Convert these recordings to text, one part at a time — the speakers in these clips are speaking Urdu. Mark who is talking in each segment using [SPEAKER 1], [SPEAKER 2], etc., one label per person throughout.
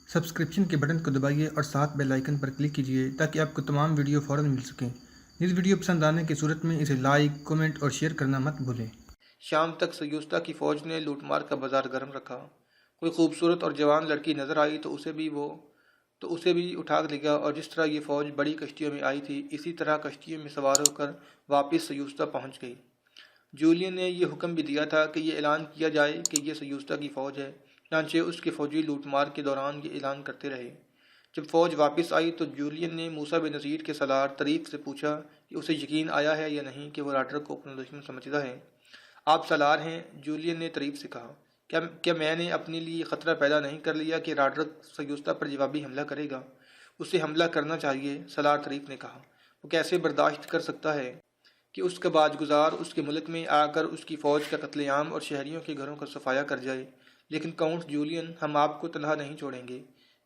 [SPEAKER 1] سبسکرپشن کے بٹن کو دبائیے اور ساتھ بیل آئیکن پر کلک کیجیے تاکہ آپ کو تمام ویڈیو فوراً مل سکیں۔ اس ویڈیو پسند آنے کی صورت میں اسے لائک، کمنٹ اور شیئر کرنا مت بھولیں۔
[SPEAKER 2] شام تک سیوستا کی فوج نے لوٹ مار کا بازار گرم رکھا۔ کوئی خوبصورت اور جوان لڑکی نظر آئی تو اسے بھی اٹھا لیا، اور جس طرح یہ فوج بڑی کشتیوں میں آئی تھی اسی طرح کشتیوں میں سوار ہو کر واپس سیوستا پہنچ گئی۔ جولین نے یہ حکم بھی دیا تھا کہ یہ اعلان کیا جائے کہ یہ سیوستا کی فوج ہے، چنانچہ اس کے فوجی لوٹ مار کے دوران یہ اعلان کرتے رہے۔ جب فوج واپس آئی تو جولین نے موسیٰ بن نصیر کے سالار طریف سے پوچھا کہ اسے یقین آیا ہے یا نہیں کہ وہ راڈرک کو اپنا دشمن سمجھتا ہے۔ آپ سالار ہیں، جولین نے طریف سے کہا، کیا میں نے اپنے لیے خطرہ پیدا نہیں کر لیا کہ راڈرک سیوستا پر جوابی حملہ کرے گا؟ اسے حملہ کرنا چاہیے، سالار طریف نے کہا۔ وہ کیسے برداشت کر سکتا ہے کہ اس کا باج گزار اس کے ملک میں آ کر اس کی فوج کا قتل عام اور شہریوں کے گھروں کا صفایا کر جائے؟ لیکن کاؤنٹ جولین، ہم آپ کو تنہا نہیں چھوڑیں گے۔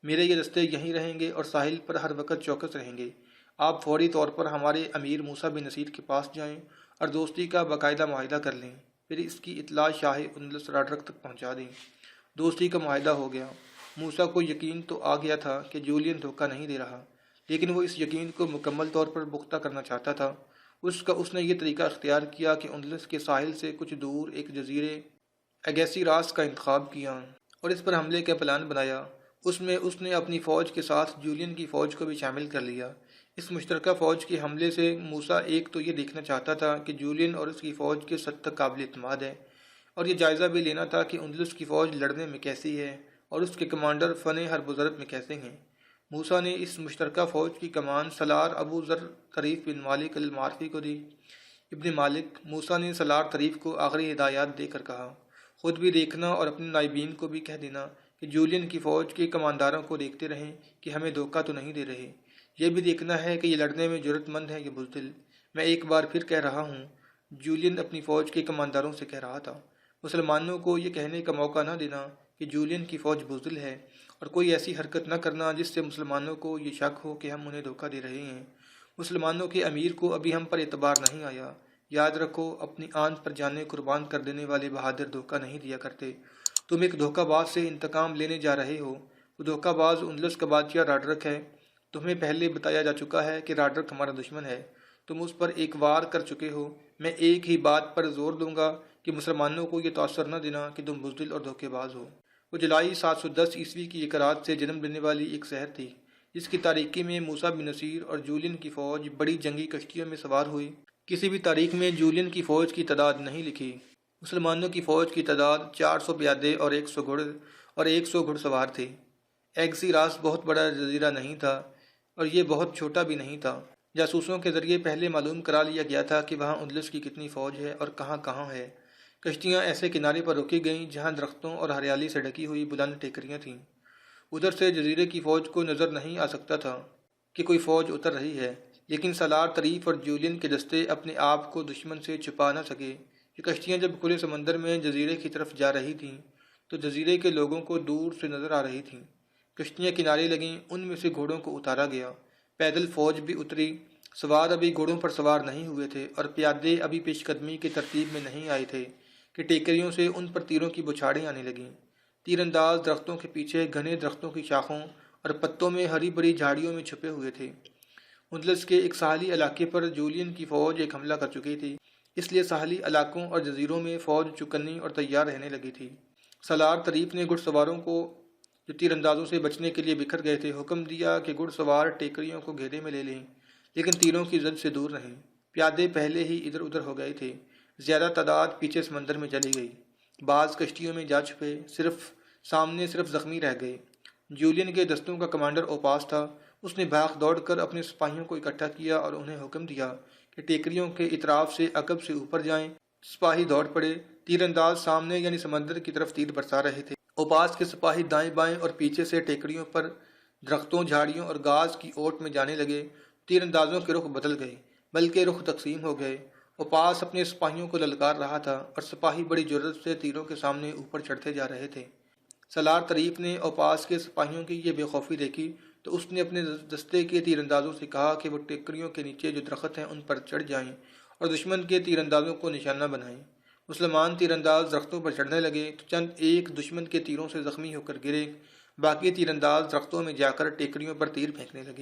[SPEAKER 2] میرے یہ دستے یہیں رہیں گے اور ساحل پر ہر وقت چوکس رہیں گے۔ آپ فوری طور پر ہمارے امیر موسیٰ بن نصیر کے پاس جائیں اور دوستی کا باقاعدہ معاہدہ کر لیں، پھر اس کی اطلاع شاہ اندلس راڈرک تک پہنچا دیں۔ دوستی کا معاہدہ ہو گیا۔ موسیٰ کو یقین تو آ گیا تھا کہ جولین دھوکہ نہیں دے رہا، لیکن وہ اس یقین کو مکمل طور پر پختہ کرنا چاہتا تھا۔ اس نے یہ طریقہ اختیار کیا کہ اندلس کے ساحل سے کچھ دور ایک جزیرے ایگیسی راس کا انتخاب کیا اور اس پر حملے کا پلان بنایا۔ اس نے اپنی فوج کے ساتھ جولین کی فوج کو بھی شامل کر لیا۔ اس مشترکہ فوج کے حملے سے موسیٰ ایک تو یہ دیکھنا چاہتا تھا کہ جولین اور اس کی فوج کس حد تک قابل اعتماد ہے، اور یہ جائزہ بھی لینا تھا کہ اندلس کی فوج لڑنے میں کیسی ہے اور اس کے کمانڈر فن حرب و ضرب میں کیسے ہیں۔ موسیٰ نے اس مشترکہ فوج کی کمان سالار ابو ذر طریف بن مالک المعرفی کو دی۔ ابن مالک، موسیٰ نے سالار طریف کو آخری ہدایات دے کر کہا، خود بھی دیکھنا اور اپنے نائبین کو بھی کہہ دینا کہ جولین کی فوج کے کمانداروں کو دیکھتے رہیں کہ ہمیں دھوکہ تو نہیں دے رہے۔ یہ بھی دیکھنا ہے کہ یہ لڑنے میں جرأت مند ہے یا بزدل۔ میں ایک بار پھر کہہ رہا ہوں، جولین اپنی فوج کے کمانداروں سے کہہ رہا تھا، مسلمانوں کو یہ کہنے کا موقع نہ دینا کہ جولین کی فوج بزدل ہے، اور کوئی ایسی حرکت نہ کرنا جس سے مسلمانوں کو یہ شک ہو کہ ہم انہیں دھوکہ دے رہے ہیں۔ مسلمانوں کے امیر کو ابھی ہم پر اعتبار نہیں آیا۔ یاد رکھو، اپنی آن پر جانیں قربان کر دینے والے بہادر دھوکہ نہیں دیا کرتے۔ تم ایک دھوکہ باز سے انتقام لینے جا رہے ہو۔ وہ دھوکہ باز اندلس کا بادشاہ راڈرک ہے۔ تمہیں پہلے بتایا جا چکا ہے کہ راڈرک ہمارا دشمن ہے۔ تم اس پر ایک وار کر چکے ہو۔ میں ایک ہی بات پر زور دوں گا کہ مسلمانوں کو یہ تاثر نہ دینا کہ تم بزدل اور دھوکے باز ہو۔ وہ جولائی 710 عیسوی کی ایک رات سے جنم لینے والی ایک سحر تھی، جس کی تاریکی میں موسیٰ بن نصیر اور جولین کی فوج بڑی جنگی کشتیوں میں سوار ہوئی۔ کسی بھی تاریخ میں جولین کی فوج کی تعداد نہیں لکھی۔ مسلمانوں کی فوج کی تعداد 400 پیادے اور 100 گھڑ سوار تھے۔ ایگسی راس بہت بڑا جزیرہ نہیں تھا اور یہ بہت چھوٹا بھی نہیں تھا۔ جاسوسوں کے ذریعے پہلے معلوم کرا لیا گیا تھا کہ وہاں اندلس کی کتنی فوج ہے اور کہاں کہاں ہے۔ کشتیاں ایسے کنارے پر روکی گئیں جہاں درختوں اور ہریالی سے ڈھکی ہوئی بلند ٹیکریاں تھیں۔ ادھر سے جزیرے کی فوج کو نظر نہیں آ سکتا تھا کہ کوئی فوج اتر رہی ہے، لیکن سالار طریف اور جولین کے دستے اپنے آپ کو دشمن سے چھپا نہ سکے۔ یہ کشتیاں جب کھلے سمندر میں جزیرے کی طرف جا رہی تھیں تو جزیرے کے لوگوں کو دور سے نظر آ رہی تھیں۔ کشتیاں کنارے لگیں، ان میں سے گھوڑوں کو اتارا گیا۔ پیدل فوج بھی اتری۔ سوار ابھی گھوڑوں پر سوار نہیں ہوئے تھے اور پیادے ابھی پیش قدمی کی ترتیب میں نہیں آئے تھے کہ ٹیکریوں سے ان پر تیروں کی بچھاڑیں آنے لگیں۔ تیر انداز درختوں کے پیچھے گھنے درختوں کی شاخوں اور پتوں میں ہری بھری جھاڑیوں میں چھپے ہوئے تھے۔ اندلس کے ایک ساحلی علاقے پر جولین کی فوج ایک حملہ کر چکی تھی، اس لیے ساحلی علاقوں اور جزیروں میں فوج چکنی اور تیار رہنے لگی تھی۔ سالار طریف نے گھڑ سواروں کو، جو تیر اندازوں سے بچنے کے لیے بکھر گئے تھے، حکم دیا کہ گھڑ سوار ٹیکریوں کو گھیرے میں لے لیں، لیکن تیروں کی زد سے دور رہیں۔ پیادے پہلے ہی ادھر ادھر ہو گئے تھے۔ زیادہ تعداد پیچھے سمندر میں چلی گئی۔ بعض کشتیوں میں جا چھپے، سامنے صرف زخمی رہ گئے۔ جولین کے دستوں کا کمانڈر اوپاس تھا۔ اس نے بھاگ دوڑ کر اپنے سپاہیوں کو اکٹھا کیا اور انہیں حکم دیا کہ ٹیکریوں کے اطراف سے عقب سے اوپر جائیں۔ سپاہی دوڑ پڑے۔ تیر انداز سامنے یعنی سمندر کی طرف تیر برسا رہے تھے۔ اوپاس کے سپاہی دائیں بائیں اور پیچھے سے ٹیکریوں پر درختوں، جھاڑیوں اور گھاس کی اوٹ میں جانے لگے۔ تیر اندازوں کے رخ بدل گئے، بلکہ رخ تقسیم ہو گئے۔ اوپاس اپنے سپاہیوں کو للکار رہا تھا اور سپاہی بڑی جرأت سے تیروں کے سامنے اوپر چڑھتے جا رہے تھے۔ سالار طریف نے اوپاس کے سپاہیوں کی یہ بے خوفی دیکھی تو اس نے اپنے دستے کے تیر اندازوں سے کہا کہ وہ ٹیکریوں کے نیچے جو درخت ہیں ان پر چڑھ جائیں اور دشمن کے تیر اندازوں کو نشانہ بنائیں۔ مسلمان تیر انداز درختوں پر چڑھنے لگے تو چند ایک دشمن کے تیروں سے زخمی ہو کر گرے، باقی تیر انداز درختوں میں جا کر ٹیکریوں پر تیر پھینکنے لگے۔